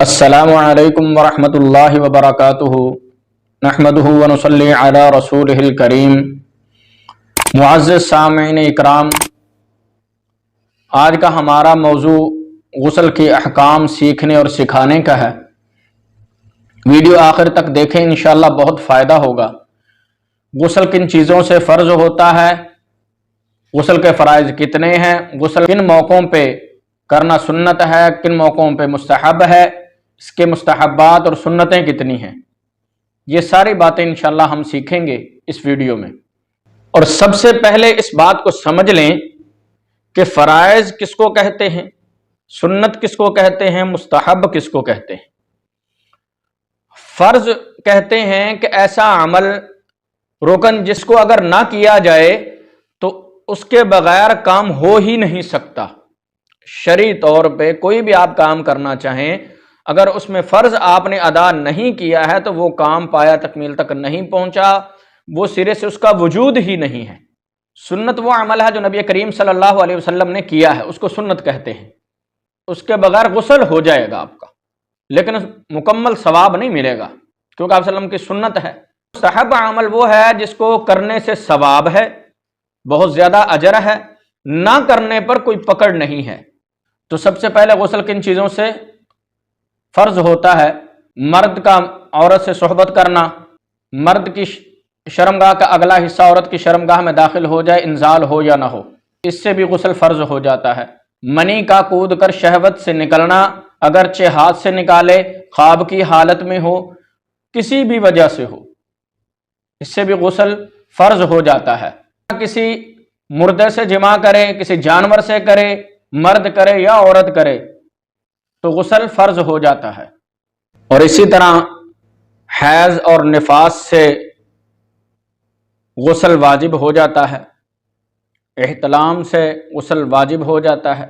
السلام علیکم ورحمۃ اللہ وبرکاتہ نحمدہ ونصلی علی رسولہ الکریم۔ معزز سامعین اکرام، آج کا ہمارا موضوع غسل کے احکام سیکھنے اور سکھانے کا ہے۔ ویڈیو آخر تک دیکھیں، انشاءاللہ بہت فائدہ ہوگا۔ غسل کن چیزوں سے فرض ہوتا ہے، غسل کے فرائض کتنے ہیں، غسل کن موقعوں پہ کرنا سنت ہے، کن موقعوں پہ مستحب ہے، اس کے مستحبات اور سنتیں کتنی ہیں، یہ ساری باتیں انشاءاللہ ہم سیکھیں گے اس ویڈیو میں۔ اور سب سے پہلے اس بات کو سمجھ لیں کہ فرائض کس کو کہتے ہیں، سنت کس کو کہتے ہیں، مستحب کس کو کہتے ہیں۔ فرض کہتے ہیں کہ ایسا عمل، رکن جس کو اگر نہ کیا جائے تو اس کے بغیر کام ہو ہی نہیں سکتا۔ شرعی طور پہ کوئی بھی آپ کام کرنا چاہیں، اگر اس میں فرض آپ نے ادا نہیں کیا ہے تو وہ کام پایا تکمیل تک نہیں پہنچا، وہ سرے سے اس کا وجود ہی نہیں ہے۔ سنت وہ عمل ہے جو نبی کریم صلی اللہ علیہ وسلم نے کیا ہے، اس کو سنت کہتے ہیں۔ اس کے بغیر غسل ہو جائے گا آپ کا، لیکن مکمل ثواب نہیں ملے گا، کیونکہ آپ صلی اللہ علیہ وسلم کی سنت ہے۔ مستحب عمل وہ ہے جس کو کرنے سے ثواب ہے، بہت زیادہ اجر ہے، نہ کرنے پر کوئی پکڑ نہیں ہے۔ تو سب سے پہلے غسل کن چیزوں سے فرض ہوتا ہے؟ مرد کا عورت سے صحبت کرنا، مرد کی شرمگاہ کا اگلا حصہ عورت کی شرمگاہ میں داخل ہو جائے، انزال ہو یا نہ ہو، اس سے بھی غسل فرض ہو جاتا ہے۔ منی کا کود کر شہوت سے نکلنا، اگرچہ ہاتھ سے نکالے، خواب کی حالت میں ہو، کسی بھی وجہ سے ہو، اس سے بھی غسل فرض ہو جاتا ہے۔ کسی مردے سے جماع کرے، کسی جانور سے کرے، مرد کرے یا عورت کرے تو غسل فرض ہو جاتا ہے۔ اور اسی طرح حیض اور نفاس سے غسل واجب ہو جاتا ہے، احتلام سے غسل واجب ہو جاتا ہے۔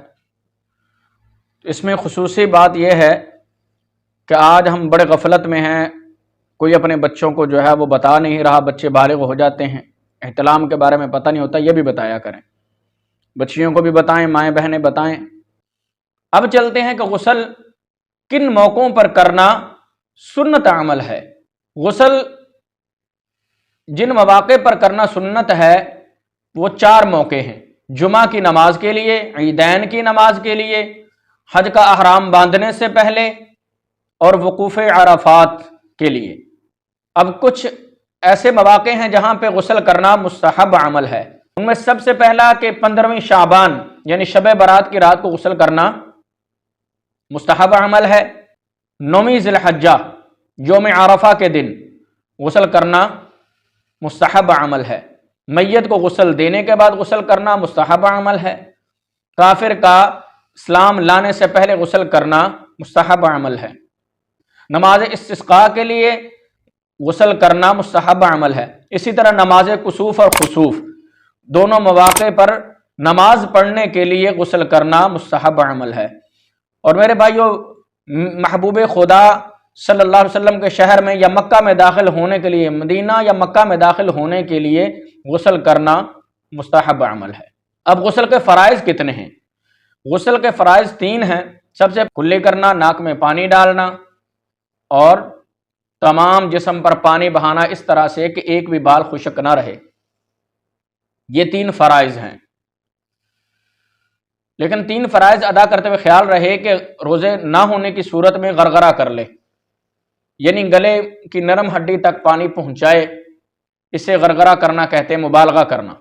اس میں خصوصی بات یہ ہے کہ آج ہم بڑے غفلت میں ہیں، کوئی اپنے بچوں کو جو ہے وہ بتا نہیں رہا، بچے بالغ ہو جاتے ہیں، احتلام کے بارے میں پتہ نہیں ہوتا، یہ بھی بتایا کریں، بچیوں کو بھی بتائیں، مائیں بہنیں بتائیں۔ اب چلتے ہیں کہ غسل کن موقعوں پر کرنا سنت عمل ہے۔ غسل جن مواقع پر کرنا سنت ہے وہ 4 موقع ہیں: جمعہ کی نماز کے لیے، عیدین کی نماز کے لیے، حج کا احرام باندھنے سے پہلے، اور وقوف عرفات کے لیے۔ اب کچھ ایسے مواقع ہیں جہاں پہ غسل کرنا مستحب عمل ہے۔ ان میں سب سے پہلا کہ 15ویں شعبان یعنی شب برات کی رات کو غسل کرنا مستحب عمل ہے۔ 9ویں ذی الحجہ یوم عرفہ کے دن غسل کرنا مستحب عمل ہے۔ میت کو غسل دینے کے بعد غسل کرنا مستحب عمل ہے۔ کافر کا اسلام لانے سے پہلے غسل کرنا مستحب عمل ہے۔ نماز استسقاء کے لیے غسل کرنا مستحب عمل ہے۔ اسی طرح نماز کسوف اور خسوف دونوں مواقع پر نماز پڑھنے کے لیے غسل کرنا مستحب عمل ہے۔ اور میرے بھائیو، محبوب خدا صلی اللہ علیہ وسلم کے شہر میں یا مکہ میں داخل ہونے کے لیے، مدینہ یا مکہ میں داخل ہونے کے لیے غسل کرنا مستحب عمل ہے۔ اب غسل کے فرائض کتنے ہیں؟ غسل کے فرائض 3 ہیں۔ سب سے کلی کرنا، ناک میں پانی ڈالنا، اور تمام جسم پر پانی بہانا اس طرح سے کہ ایک بھی بال خشک نہ رہے، یہ 3 فرائض ہیں۔ لیکن 3 فرائض ادا کرتے ہوئے خیال رہے کہ روزے نہ ہونے کی صورت میں غرغرہ کر لے، یعنی گلے کی نرم ہڈی تک پانی پہنچائے، اسے غرغرہ کرنا کہتے ہیں، مبالغہ کرنا۔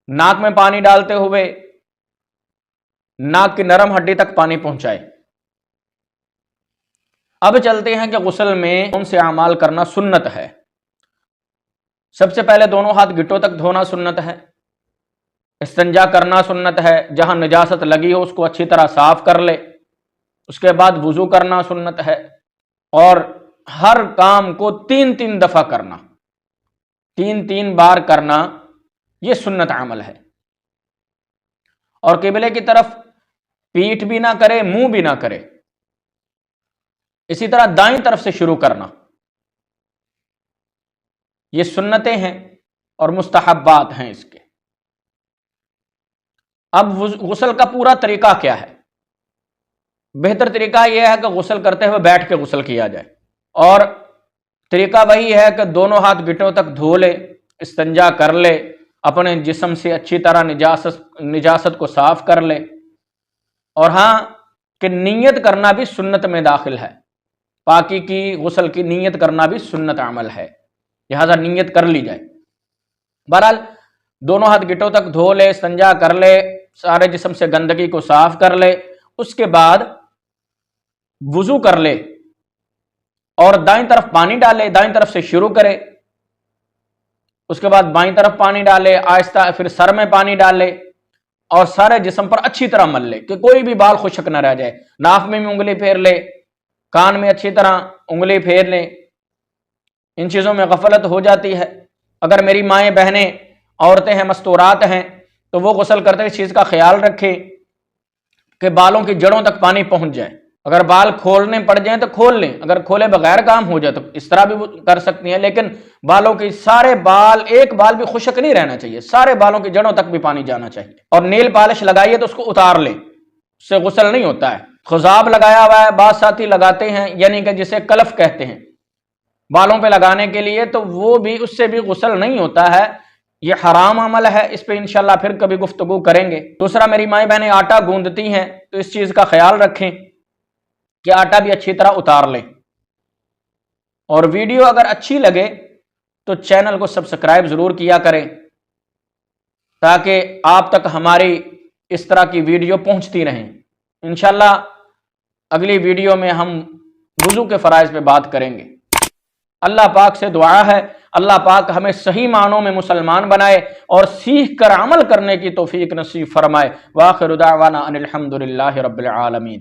ناک میں پانی ڈالتے ہوئے ناک کی نرم ہڈی تک پانی پہنچائے۔ اب چلتے ہیں کہ غسل میں کون سے اعمال کرنا سنت ہے۔ سب سے پہلے دونوں ہاتھ گھٹوں تک دھونا سنت ہے۔ استنجا کرنا سنت ہے، جہاں نجاست لگی ہو اس کو اچھی طرح صاف کر لے۔ اس کے بعد وضو کرنا سنت ہے، اور ہر کام کو 3 دفعہ کرنا، 3 بار کرنا، یہ سنت عمل ہے۔ اور قبلے کی طرف پیٹھ بھی نہ کرے، منہ بھی نہ کرے۔ اسی طرح دائیں طرف سے شروع کرنا، یہ سنتیں ہیں اور مستحبات ہیں اس کے۔ اب غسل کا پورا طریقہ کیا ہے؟ بہتر طریقہ یہ ہے کہ غسل کرتے ہوئے بیٹھ کے غسل کیا جائے، اور طریقہ وہی ہے کہ دونوں ہاتھ گھٹنوں تک دھو لے، استنجا کر لے، اپنے جسم سے اچھی طرح نجاست کو صاف کر لے، اور ہاں کہ نیت کرنا بھی سنت میں داخل ہے، پاکی کی غسل کی نیت کرنا بھی سنت عمل ہے، لہذا نیت کر لی جائے۔ بہرحال دونوں ہاتھ گھٹنوں تک دھو لے، استنجا کر لے، سارے جسم سے گندگی کو صاف کر لے، اس کے بعد وضو کر لے اور دائیں طرف پانی ڈالے، دائیں طرف سے شروع کرے، اس کے بعد بائیں طرف پانی ڈالے آہستہ، پھر سر میں پانی ڈالے اور سارے جسم پر اچھی طرح مل لے کہ کوئی بھی بال خشک نہ رہ جائے، ناف میں بھی انگلی پھیر لے، کان میں اچھی طرح انگلی پھیر لے۔ ان چیزوں میں غفلت ہو جاتی ہے۔ اگر میری مائیں بہنیں عورتیں ہیں، مستورات ہیں، تو وہ غسل کرتے اس چیز کا خیال رکھے کہ بالوں کی جڑوں تک پانی پہنچ جائے۔ اگر بال کھولنے پڑ جائیں تو کھول لیں، اگر کھولے بغیر کام ہو جائے تو اس طرح بھی کر سکتی ہیں، لیکن بالوں کی سارے بال، ایک بال بھی خشک نہیں رہنا چاہیے، سارے بالوں کی جڑوں تک بھی پانی جانا چاہیے۔ اور نیل پالش لگائیے تو اس کو اتار لیں، اس سے غسل نہیں ہوتا ہے۔ خضاب لگایا ہوا ہے، بعض ساتھی لگاتے ہیں، یعنی کہ جسے کلف کہتے ہیں بالوں پہ لگانے کے لیے، تو وہ بھی، اس سے بھی غسل نہیں ہوتا ہے، یہ حرام عمل ہے۔ اس پہ انشاءاللہ پھر کبھی گفتگو کریں گے۔ دوسرا، میری مائیں بہنیں آٹا گوندتی ہیں تو اس چیز کا خیال رکھیں کہ آٹا بھی اچھی طرح اتار لیں، اور ویڈیو اگر اچھی لگے تو چینل کو سبسکرائب ضرور کیا کریں تاکہ آپ تک ہماری اس طرح کی ویڈیو پہنچتی رہیں۔ انشاءاللہ اگلی ویڈیو میں ہم وضو کے فرائض پہ بات کریں گے۔ اللہ پاک سے دعا ہے اللہ پاک ہمیں صحیح معنوں میں مسلمان بنائے اور سیکھ کر عمل کرنے کی توفیق نصیب فرمائے۔ وآخر دعوانا ان الحمد للہ رب العالمین۔